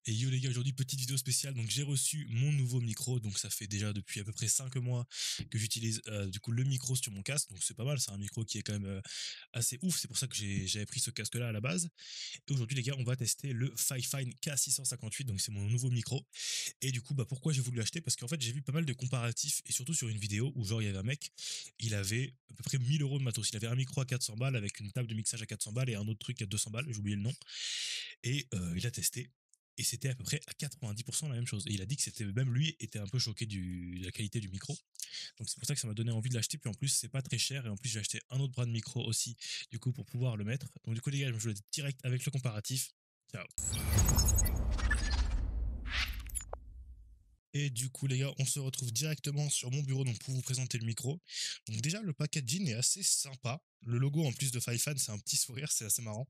Et yo les gars, aujourd'hui petite vidéo spéciale, donc j'ai reçu mon nouveau micro, donc ça fait déjà depuis à peu près 5 mois que j'utilise du coup le micro sur mon casque, donc c'est pas mal, c'est un micro qui est quand même assez ouf, c'est pour ça que j'avais pris ce casque là à la base. Et aujourd'hui les gars, on va tester le Fifine K658, donc c'est mon nouveau micro. Et du coup bah pourquoi j'ai voulu l'acheter, parce qu'en fait j'ai vu pas mal de comparatifs, et surtout sur une vidéo où genre il y avait un mec, il avait à peu près 1000 euros de matos, il avait un micro à 400 balles avec une table de mixage à 400 balles et un autre truc à 200 balles, j'ai oublié le nom, et il a testé. Et c'était à peu près à 90% la même chose. Et il a dit que c'était même lui était un peu choqué de la qualité du micro. Donc c'est pour ça que ça m'a donné envie de l'acheter. Puis en plus c'est pas très cher. Et en plus j'ai acheté un autre bras de micro aussi du coup pour pouvoir le mettre. Donc du coup les gars je me joue direct avec le comparatif. Ciao. Et du coup les gars on se retrouve directement sur mon bureau donc pour vous présenter le micro. Donc déjà le packaging est assez sympa. Le logo en plus de Fifine c'est un petit sourire, c'est assez marrant.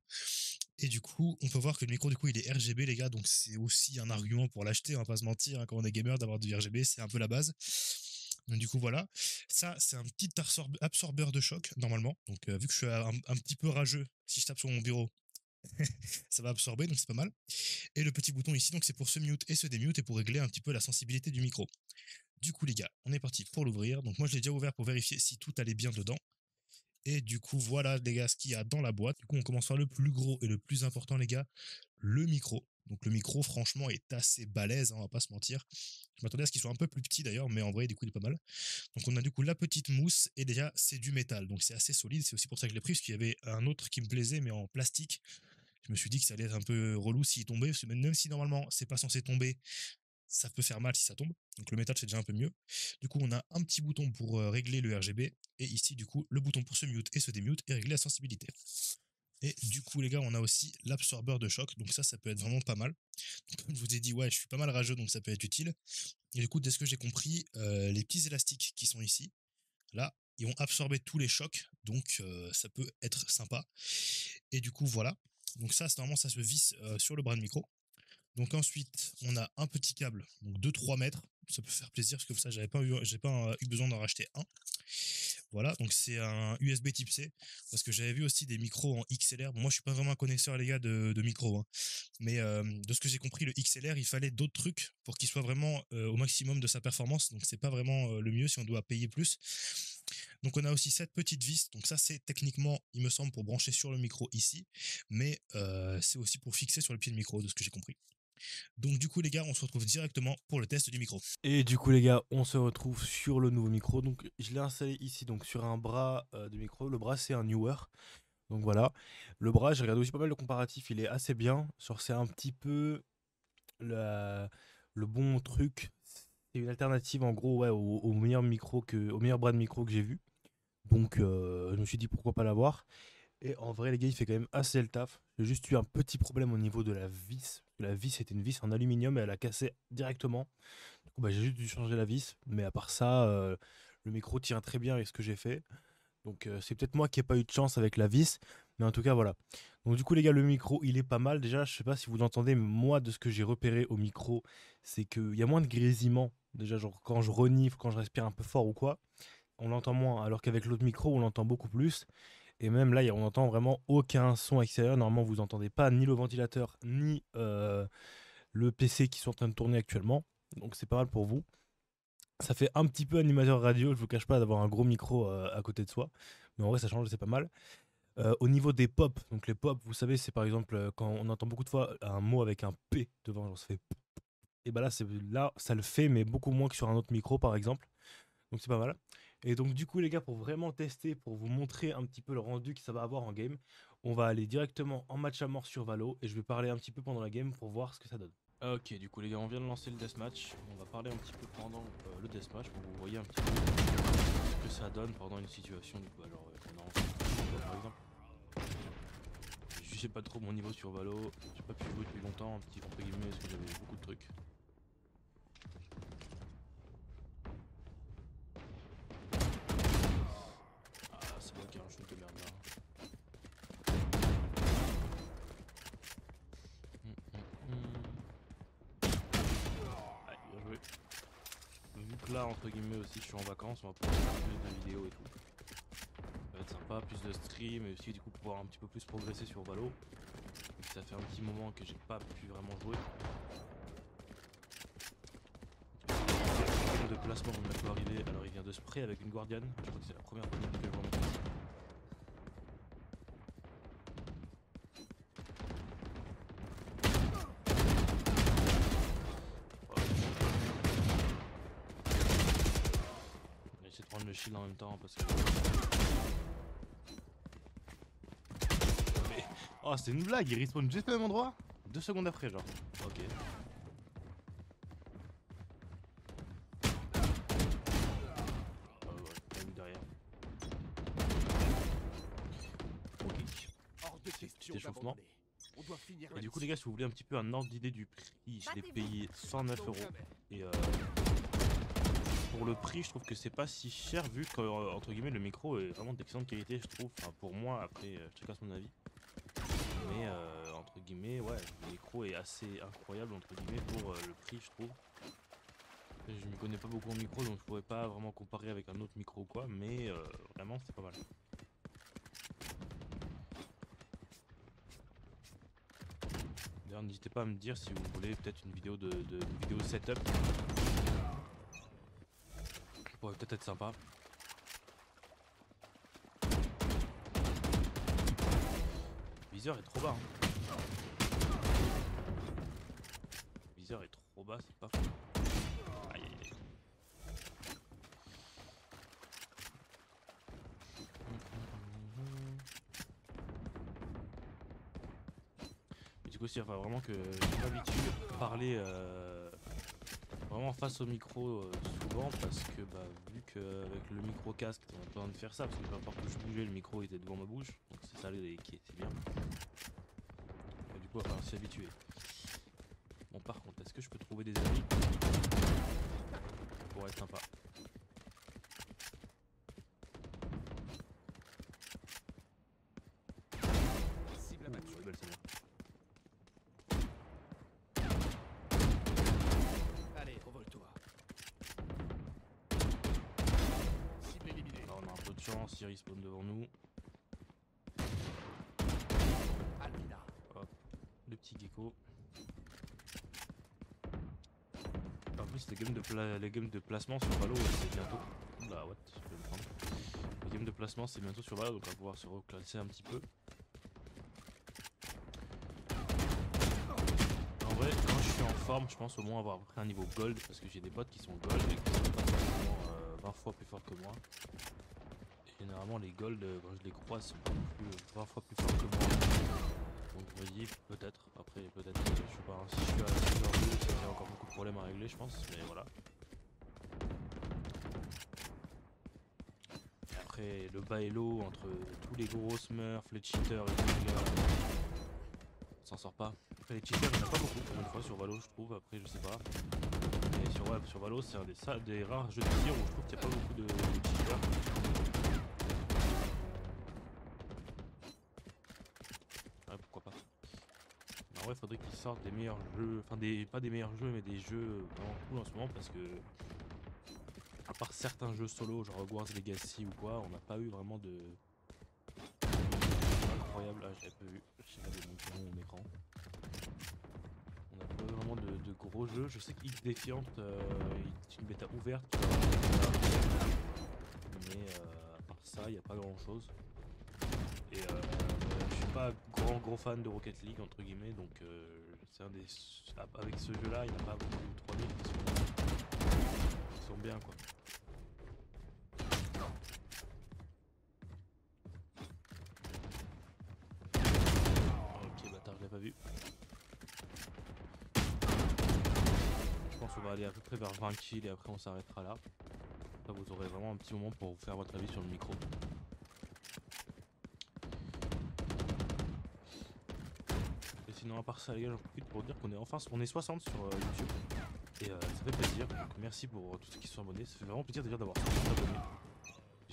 Et du coup, on peut voir que le micro, du coup, il est RGB, les gars. Donc, c'est aussi un argument pour l'acheter. On va pas se mentir. Hein, quand on est gamer, d'avoir du RGB, c'est un peu la base. Donc, du coup, voilà. Ça, c'est un petit absorbeur de choc, normalement. Donc, vu que je suis un petit peu rageux, si je tape sur mon bureau, ça va absorber. Donc, c'est pas mal. Et le petit bouton ici, donc, c'est pour se mute et se démute et pour régler un petit peu la sensibilité du micro. Du coup, les gars, on est parti pour l'ouvrir. Donc, moi, je l'ai déjà ouvert pour vérifier si tout allait bien dedans. Et du coup, voilà les gars ce qu'il y a dans la boîte. Du coup, on commence par le plus gros et le plus important, les gars, le micro. Donc le micro, franchement, est assez balèze, hein, on va pas se mentir. Je m'attendais à ce qu'il soit un peu plus petit d'ailleurs, mais en vrai, du coup, il est pas mal. Donc on a du coup la petite mousse, et déjà, c'est du métal, donc c'est assez solide. C'est aussi pour ça que je l'ai pris, parce qu'il y avait un autre qui me plaisait, mais en plastique. Je me suis dit que ça allait être un peu relou s'il tombait, parce que même si normalement, c'est pas censé tomber, ça peut faire mal si ça tombe. Donc le métal c'est déjà un peu mieux. Du coup on a un petit bouton pour régler le RGB et ici du coup le bouton pour se mute et se démute et régler la sensibilité. Et du coup les gars on a aussi l'absorbeur de choc, donc ça peut être vraiment pas mal. Donc, comme je vous ai dit ouais je suis pas mal rageux donc ça peut être utile. Et du coup dès ce que j'ai compris les petits élastiques qui sont ici, là ils vont absorber tous les chocs donc ça peut être sympa. Et du coup voilà. Donc ça normalement ça se visse sur le bras de micro. Donc ensuite, on a un petit câble, donc de 3 mètres. Ça peut faire plaisir parce que ça, j'ai pas eu besoin d'en racheter un. Voilà, donc c'est un USB type C parce que j'avais vu aussi des micros en XLR. Bon, moi, je suis pas vraiment un connaisseur, les gars, de micros, hein. Mais de ce que j'ai compris, le XLR, il fallait d'autres trucs pour qu'il soit vraiment au maximum de sa performance. Donc c'est pas vraiment le mieux si on doit payer plus. Donc on a aussi cette petite vis. Donc ça, c'est techniquement, il me semble, pour brancher sur le micro ici, mais c'est aussi pour fixer sur le pied de micro, de ce que j'ai compris. Donc du coup les gars, on se retrouve directement pour le test du micro. Et du coup les gars, on se retrouve sur le nouveau micro. Donc je l'ai installé ici donc sur un bras de micro. Le bras c'est un Newer. Donc voilà. Le bras, j'ai regardé aussi pas mal de comparatifs, il est assez bien. Genre c'est un petit peu la- le bon truc. C'est une alternative en gros ouais, au meilleur au meilleur bras de micro que j'ai vu. Donc je me suis dit pourquoi pas l'avoir. Et en vrai les gars, il fait quand même assez le taf. J'ai juste eu un petit problème au niveau de la vis. La vis était une vis en aluminium et elle a cassé directement. Du coup, bah, j'ai juste dû changer la vis, mais à part ça, le micro tient très bien avec ce que j'ai fait. Donc c'est peut-être moi qui n'ai pas eu de chance avec la vis, mais en tout cas voilà. Donc du coup les gars, le micro il est pas mal. Déjà, je sais pas si vous l'entendez, mais moi de ce que j'ai repéré au micro, c'est qu'il y a moins de grésillement. Déjà genre quand je renifle, quand je respire un peu fort ou quoi, on l'entend moins. Alors qu'avec l'autre micro, on l'entend beaucoup plus. Et même là, on n'entend vraiment aucun son extérieur. Normalement, vous n'entendez pas ni le ventilateur, ni le PC qui sont en train de tourner actuellement. Donc c'est pas mal pour vous. Ça fait un petit peu animateur radio, je vous cache pas d'avoir un gros micro à côté de soi. Mais en vrai, ça change, c'est pas mal. Au niveau des pop, donc les pop, vous savez, c'est par exemple quand on entend beaucoup de fois un mot avec un P devant, genre ça fait. Et bah là, ça le fait, mais beaucoup moins que sur un autre micro, par exemple. Donc c'est pas mal. Et donc du coup, les gars, pour vraiment tester, pour vous montrer un petit peu le rendu que ça va avoir en game, on va aller directement en match à mort sur Valo et je vais parler un petit peu pendant la game pour voir ce que ça donne. Ok, du coup les gars, on vient de lancer le deathmatch. On va parler un petit peu pendant le deathmatch pour que vous voyez un petit peu ce que ça donne pendant une situation. Du coup, alors, on a par exemple, je sais pas trop mon niveau sur Valo. J'ai pas pu jouer depuis longtemps, un petit entre guillemets, parce que j'avais beaucoup de trucs. Ah, c'est moi qui ai un shoot de merde là. Allez, bien joué. Vu que là, entre guillemets aussi, je suis en vacances, on va pouvoir faire plus de vidéos et tout. Ça va être sympa, plus de stream et aussi du coup pouvoir un petit peu plus progresser sur Valo. Ça fait un petit moment que j'ai pas pu vraiment jouer. déplacement on peut arriver. Alors il vient de spray avec une Guardian. Je crois que c'est la première fois que je vois mettre ici. On va essayer de prendre le shield en même temps parce que... Mais... Oh c'est une blague, il respawn juste au même endroit 2 secondes après genre. Ok. Petit échauffement. Et du coup les gars, si vous voulez un petit peu un ordre d'idée du prix, je l'ai payé 109 €. Et pour le prix, je trouve que c'est pas si cher vu que entre guillemets le micro est vraiment d'excellente qualité, je trouve. Enfin pour moi, après chacun son avis. Mais entre guillemets, ouais, le micro est assez incroyable entre guillemets pour le prix, je trouve. Je ne connais pas beaucoup en micro, donc je pourrais pas vraiment comparer avec un autre micro ou quoi, mais vraiment c'est pas mal. D'ailleurs n'hésitez pas à me dire si vous voulez peut-être une vidéo une vidéo setup. Ça pourrait peut-être être sympa. Le viseur est trop bas. Hein. Le viseur est trop bas, c'est pas fou. Aïe aïe aïe. Mais du coup, il va vraiment que je m'habitue à parler vraiment face au micro souvent parce que bah, vu qu'avec le micro casque on a besoin de faire ça parce que peu importe où je bougeais le micro était devant ma bouche donc c'est ça qui était bien. Et du coup il va falloir s'y habituer. Bon par contre est-ce que je peux trouver des amis pour être sympa? Cible abattue. Belle celle-là. Allez, revole-toi. Cible éliminée. Alors on a un peu de chance, il respawn devant nous. Alvina. Hop, le petit gecko. En plus les games de placement sur Valo c'est bientôt. Oula what, je vais me prendre. Les games de placement c'est bientôt sur Valo donc on va pouvoir se reclasser un petit peu. En vrai quand je suis en forme je pense au moins avoir à peu près un niveau gold parce que j'ai des potes qui sont gold et qui sont pas forcément 20 fois plus forts que moi. Et généralement les gold quand je les croise sont pas non plus 20 fois plus forts que moi. Donc vous voyez peut-être, après peut-être je sais pas, si je suis à 6h2 ça j'ai encore beaucoup de problèmes à régler je pense, mais voilà. Et après le bas et l'eau entre tous les gros smurfs, les cheaters et tout les gars, on s'en sort pas. Après les cheaters il n'y en a pas beaucoup pour une fois sur Valo je trouve, après je sais pas. Mais sur Valo c'est un des rares jeux de tir où je trouve qu'il n'y a pas beaucoup de cheaters. Ouais pourquoi pas. En vrai, faudrait qu'ils sortent des meilleurs jeux, enfin pas des meilleurs jeux, mais des jeux vraiment cool en ce moment parce que, à part certains jeux solo, genre Hogwarts Legacy ou quoi, on n'a pas eu vraiment de. Incroyable, ah j'avais pas vu, j'ai regardé mon écran. On n'a pas eu vraiment de gros jeux. Je sais que X Defiant, c'est une bêta ouverte, mais à part ça, il n'y a pas grand chose. Et je suis pas gros fan de Rocket League entre guillemets donc c'est un des avec ce jeu là il n'y a pas beaucoup de 3000 qui sont bien quoi. Ok bâtard je l'ai pas vu. Je pense qu'on va aller à peu près vers 20 kills et après on s'arrêtera là. Là vous aurez vraiment un petit moment pour vous faire votre avis sur le micro. Sinon à part ça les gars j'en profite pour dire qu'on est enfin on est 60 sur YouTube et ça fait plaisir donc merci pour tous ceux qui sont abonnés, ça fait vraiment plaisir déjà d'avoir 60 abonnés.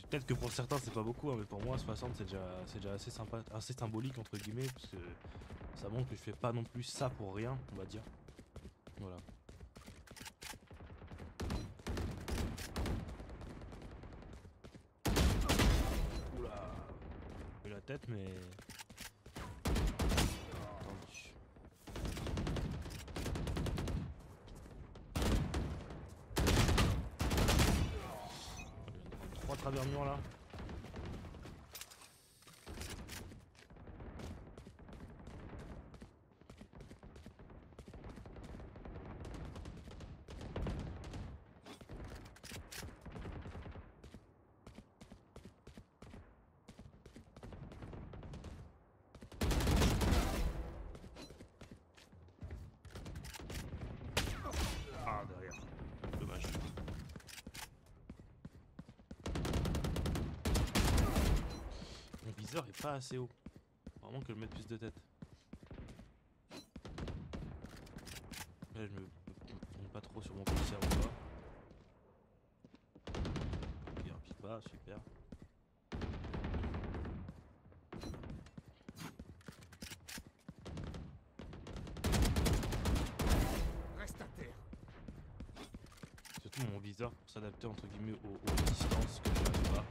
Peut-être que pour certains c'est pas beaucoup hein, mais pour moi 60 c'est déjà assez sympa, assez symbolique entre guillemets parce que ça montre que je fais pas non plus ça pour rien on va dire. Voilà. Oula j'ai eu la tête mais travers mur là. Ah, derrière. Dommage. Mon viseur est pas assez haut. Vraiment que je mette plus de tête. Là, je me tourne pas trop sur mon policier ou pas. Il en pique pas, super. Reste à terre. Surtout mon viseur pour s'adapter entre guillemets aux distances que je n'arrive pas.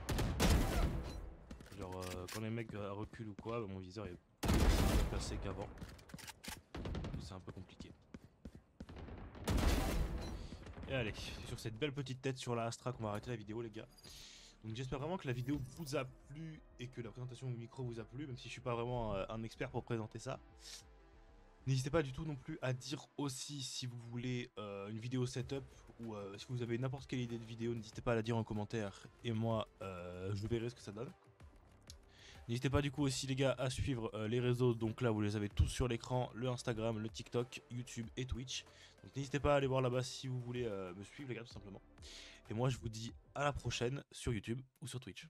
Genre quand les mecs reculent ou quoi, bah, mon viseur est plus bien placé qu'avant. C'est un peu compliqué. Et allez, c'est sur cette belle petite tête sur la Astra qu'on va arrêter la vidéo les gars. Donc j'espère vraiment que la vidéo vous a plu et que la présentation du micro vous a plu, même si je suis pas vraiment un expert pour présenter ça. N'hésitez pas du tout non plus à dire aussi si vous voulez une vidéo setup ou si vous avez n'importe quelle idée de vidéo, n'hésitez pas à la dire en commentaire et moi je verrai ce que ça donne. N'hésitez pas du coup aussi les gars à suivre les réseaux, donc là vous les avez tous sur l'écran, le Instagram, le TikTok, YouTube et Twitch. Donc n'hésitez pas à aller voir là-bas si vous voulez me suivre les gars tout simplement. Et moi je vous dis à la prochaine sur YouTube ou sur Twitch.